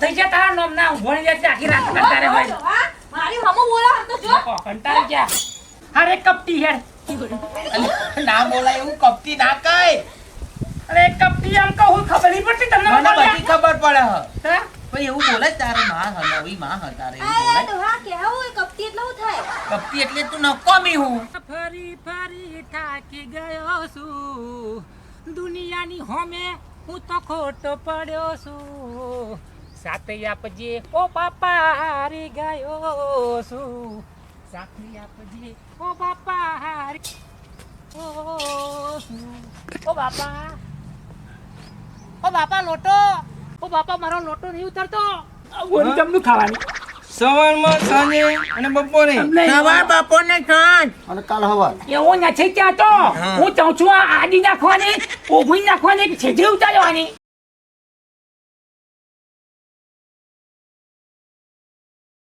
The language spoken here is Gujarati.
થઈ જાય તારા નામ ના ભણી લે આખી રાત કંટારે હોય મારી હમો બોલા તો જો કંટારે જા અરે કપટી હેડ ના બોલાય એવું કપટી ના કહે. અરે કપટી આમ કહું ખબર નહીં પડતી તમને મને બોલ્યા? બધી ખબર પડે હ. હા? પણ એવું બોલે જ તારી માં હ નવી માં હ તારે એવું આ બોલે. ડોહા કેવું કપટી એટલે હું થાય કપટી એટલે તું નકોમી હું. ફરી ફરી થાકી ગયો છું દુનિયાની હોમે હું તો ખોટો પડ્યો છું સાથે આપજે ઓ બાપા હારી ગયો છું સાથે આપજે ઓ બાપા હારી ઓ બાપા લોટો ઓ બાપા મારો લોટો નહીં ઉતરતો ગોળી જમનું ખાવાની સવારમાં સાંજે અને બપોરે સવાર બપોરને સાંજ. અને કાલ હવાર એવું નથી ત્યાં તો હું ચાહું છું આ આડી નાખવાની ઓભી નાખવાની કે છેજે ઉતારવાની